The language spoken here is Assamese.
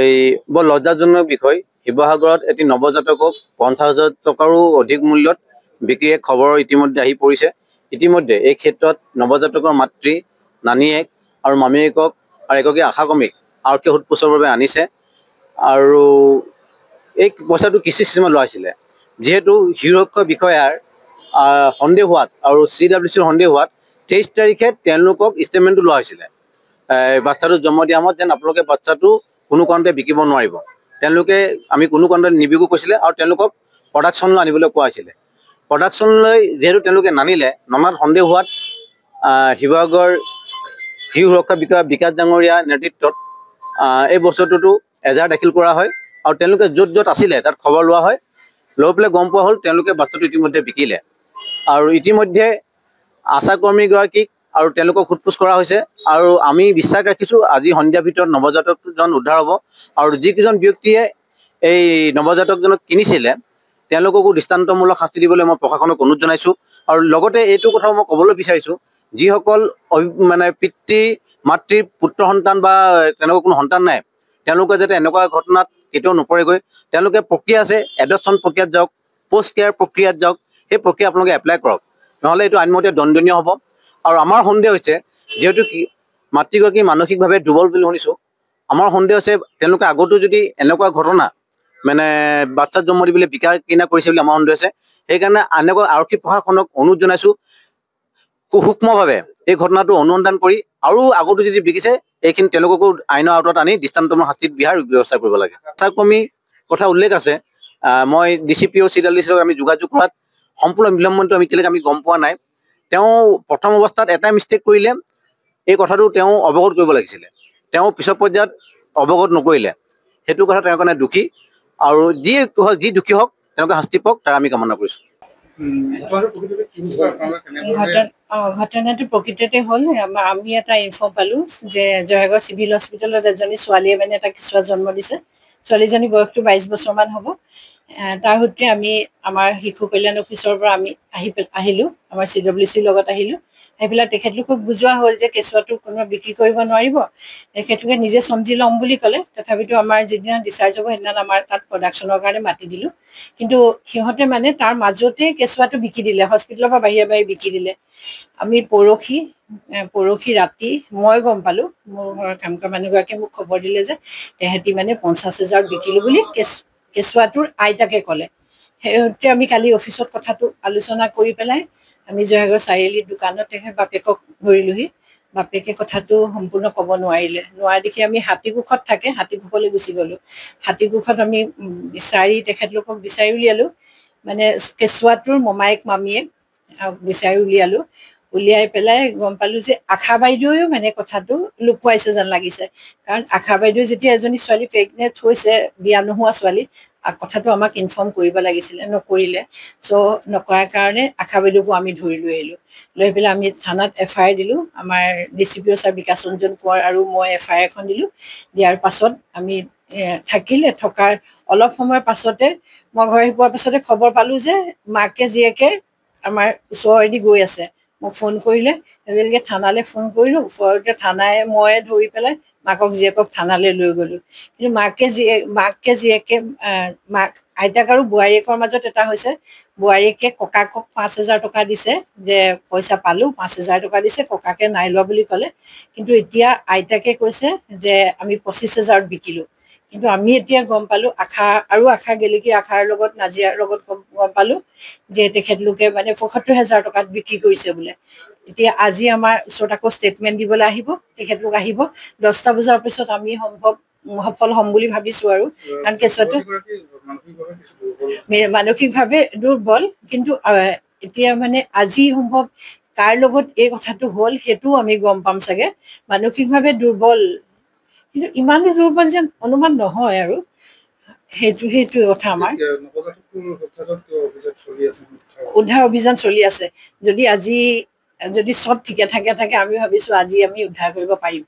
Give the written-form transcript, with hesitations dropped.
এই বৰ লজ্জাজনক বিষয়। শিৱসাগৰত এটি নৱজাতকক 50,000 টকাৰো অধিক মূল্যত বিক্ৰীৰ খবৰ ইতিমধ্যে আহি পৰিছে। ইতিমধ্যে এই ক্ষেত্ৰত নৱজাতকৰ মাতৃ, নানীয়েক আৰু মামীয়েকক আৰু এগৰাকী আশাকৰ্মীক আৰক্ষী সোধপোছৰ বাবে আনিছে। আৰু এই পইচাটো কিস্তি চিষ্টেমত লোৱা হৈছিলে। যিহেতু সুৰক্ষা বিষয়াৰ সন্দেহ হোৱাত আৰু CWCৰ সন্দেহ হোৱাত 23 তাৰিখে তেওঁলোকক ষ্টেটমেণ্টটো লোৱা হৈছিলে। বাচ্চাটো জন্ম দিয়া সময়ত যেন আপোনালোকে বাচ্চাটো কোনো কাৰণতে বিকিব নোৱাৰিব। তেওঁলোকে আমি কোনো কাৰণতে নিবিকো কৈছিলে আৰু তেওঁলোকক প্ৰডাকশ্যনলৈ আনিবলৈ কোৱা হৈছিলে। প্ৰডাকশ্যনলৈ যিহেতু তেওঁলোকে নানিলে, ননাত সন্দেহ হোৱাত শিৱসাগৰ শিশু সুৰক্ষা বিষয়া বিকাশ ডাঙৰীয়া নেতৃত্বত এই বস্তুটোতো এজাহাৰ দাখিল কৰা হয় আৰু তেওঁলোকে য'ত য'ত আছিলে তাত খবৰ লোৱা হয়। লৈ পেলাই গম পোৱা হ'ল তেওঁলোকে বাচ্চাটো ইতিমধ্যে বিকিলে। আৰু ইতিমধ্যে আশাকৰ্মীগৰাকীক আৰু তেওঁলোকক সোধপোছ কৰা হৈছে আৰু আমি বিশ্বাস ৰাখিছোঁ আজি সন্ধিয়াৰ ভিতৰত নৱজাতকজন উদ্ধাৰ হ'ব আৰু যিকেইজন ব্যক্তিয়ে এই নৱজাতকজনক কিনিছিলে তেওঁলোককো দৃষ্টান্তমূলক শাস্তি দিবলৈ মই প্ৰশাসনক অনুৰোধ জনাইছোঁ। আৰু লগতে এইটো কথাও মই ক'বলৈ বিচাৰিছোঁ, যিসকল মানে পিতৃ মাতৃ পুত্ৰ সন্তান বা তেনেকুৱা কোনো সন্তান নাই, তেওঁলোকে যাতে এনেকুৱা ঘটনাত কেতিয়াও নপৰেগৈ। তেওঁলোকে প্ৰক্ৰিয়া আছে, এডপশ্যন প্ৰক্ৰিয়াত যাওক, পষ্ট কেয়াৰ প্ৰক্ৰিয়াত যাওক, সেই প্ৰক্ৰিয়া আপোনালোকে এপ্লাই কৰক, নহ'লে এইটো আইনমতে দণ্ডনীয় হ'ব। আৰু আমাৰ সন্দেহ হৈছে, যিহেতু মাতৃগৰাকী মানসিকভাৱে দুৰ্বল বুলি শুনিছোঁ, আমাৰ সন্দেহ হৈছে তেওঁলোকে আগতো যদি এনেকুৱা ঘটনা মানে বাচ্চা জন্ম দিবলৈ বিকা কিনা কৰিছে বুলি আমাৰ সন্দেহ হৈছে। সেইকাৰণে এনেকুৱা আৰক্ষী প্ৰশাসনক অনুৰোধ জনাইছোঁ, সূক্ষ্মভাৱে এই ঘটনাটো অনুসন্ধান কৰি আৰু আগতো যদি বিকিছে এইখিনি তেওঁলোককো আইনৰ আওতাত আনি দৃষ্টান্তমূলক শাস্তি দিয়াৰ ব্যৱস্থা কৰিব লাগে। আশাকৰ্মী কথা উল্লেখ আছে। মই DCPO CWCৰ লগত আমি যোগাযোগ কৰাত সম্পূৰ্ণ বিলম্বনটো এতিয়ালৈকে আমি গম পোৱা নাই। তেওঁ প্ৰথম অৱস্থাত এটা মিষ্টেক কৰিলে, এই কথাটো তেওঁ অৱগত কৰিব লাগিছিলে। তেওঁ পিছৰ পৰ্যায়ত অৱগত নকৰিলে, সেইটো কথা তেওঁৰ কাৰণে দুখী। আৰু যি দুখী হওক তেওঁলোকে শাস্তি পাওক তাৰ আমি কামনা কৰিছোঁ। ঘটনাটো প্ৰকৃততে হ'ল আমি এটা ইনফৰ্ম পালোঁ যে জয়সাগৰ চিভিল হস্পিটেলত এজনী ছোৱালীয়ে মানে এটা কেঁচুৱা জন্ম দিছে। ছোৱালীজনীৰ বয়সটো 22 বছৰমান হ'ব। তাৰ সূত্ৰে আমি আমাৰ শিশু কল্যাণ অফিচৰ পৰা আমি আহিলোঁ, আমাৰ CWCৰ লগত আহিলোঁ। আহি পেলাই তেখেতলোকক বুজোৱা হ'ল যে কেঁচুৱাটো কোনোবা বিক্ৰী কৰিব নোৱাৰিব, তেখেতলোকে নিজে চম্জি ল'ম বুলি ক'লে। তথাপিতো আমাৰ যিদিনা ডিচাৰ্জ হ'ব সেইদিনা আমাৰ তাত প্ৰডাকশ্যনৰ কাৰণে মাতি দিলোঁ। কিন্তু সিহঁতে মানে তাৰ মাজতে কেঁচুৱাটো বিকি দিলে, হস্পিটেলৰ পৰা বাহিৰে বাহিৰে বিকি দিলে। আমি পৰহি ৰাতি মই গম পালোঁ, মোৰ ঘৰৰ কাম কৰা মানুহগৰাকীয়ে মোক খবৰ দিলে যে তেহেঁতি মানে 50,000 বিকিলোঁ বুলি কেঁচুৱাটোৰ আইতাকে ক'লে। সেইতে আমি কালি অফিচত কথাটো আলোচনা কৰি পেলাই আমি জয়সাগৰ চাৰিআলিৰ দোকানত তেখেত বাপেকক ধৰিলোহি। বাপেকে কথাটো সম্পূৰ্ণ ক'ব নোৱাৰিলে। নোৱাৰা দেখি আমি হাতীকোষত থাকে, হাতীকোষলৈ গুচি গ'লোঁ। হাতীকোষত আমি তেখেতলোকক বিচাৰি উলিয়ালোঁ। মানে কেঁচুৱাটোৰ মমায়েক মামীয়েক বিচাৰি উলিয়ালোঁ। উলিয়াই পেলাই গম পালোঁ যে আশা বাইদেৱেও মানে কথাটো লুকুৱাইছে যেন লাগিছে। কাৰণ আশা বাইদেৱে যেতিয়া এজনী ছোৱালী প্ৰেগনেণ্ট হৈছে, বিয়া নোহোৱা ছোৱালী, কথাটো আমাক ইনফৰ্ম কৰিব লাগিছিলে, নকৰিলে। নকৰাৰ কাৰণে আশা বাইদেউকো আমি ধৰি লৈ আহিলোঁ। লৈ পেলাই আমি থানাত FIR দিলোঁ। আমাৰ DCPO ছাৰ বিকাশ ৰঞ্জন কোঁৱৰ আৰু মই FIR এখন দিলোঁ। দিয়াৰ পাছত আমি থকাৰ অলপ সময়ৰ পাছতে মই ঘৰ আহি পোৱাৰ পাছতে খবৰ পালোঁ যে মাকে জীয়েকে আমাৰ ওচৰেদি গৈ আছে। মোক ফোন কৰিলে, তেওঁলোকে থানালৈ ফোন কৰিলোঁ। ওচৰতে থানাই মই ধৰি পেলাই মাকক জীয়েকক থানালৈ লৈ গ'লোঁ। কিন্তু মাকে জীয়েকে আইতাক আৰু বোৱাৰীয়েকৰ মাজত এটা হৈছে, বোৱাৰীয়েকে ককাকক 5,000 টকা দিছে যে পইচা পালোঁ, 5,000 টকা দিছে, ককাকে নাই লোৱা বুলি ক'লে। কিন্তু এতিয়া আইতাকে কৈছে যে আমি 25,000ত বিকিলোঁ। কিন্তু আমি এতিয়া গম পালোঁ, আশা গেলেকী আশাৰ লগত নাজিৰাৰ লগত গম পালোঁ যে তেখেতলোকে মানে 75,000 টকাত বিক্ৰী কৰিছে বোলে। এতিয়া আজি আমাৰ ওচৰত আকৌ ষ্টেটমেণ্ট দিবলৈ আহিব, তেখেতলোক আহিব। 10টা বজাৰ পিছত আমি সফল হ'ম বুলি ভাবিছোঁ। আৰু কাৰণ কেঁচুৱাটো মানসিকভাৱে দুৰ্বল, কিন্তু এতিয়া মানে আজি সম্ভৱ কাৰ লগত এই কথাটো হ'ল সেইটোও আমি গম পাম চাগে। মানসিকভাৱে দুৰ্বল, কিন্তু ইমানো দুৰ্বল যেন অনুমান নহয়। আৰু সেইটোৱে কথা। আমাৰ উদ্ধাৰ অভিযান চলি আছে। যদি চব ঠিকে থাকে আমি ভাবিছোঁ আজি আমি উদ্ধাৰ কৰিব পাৰিম।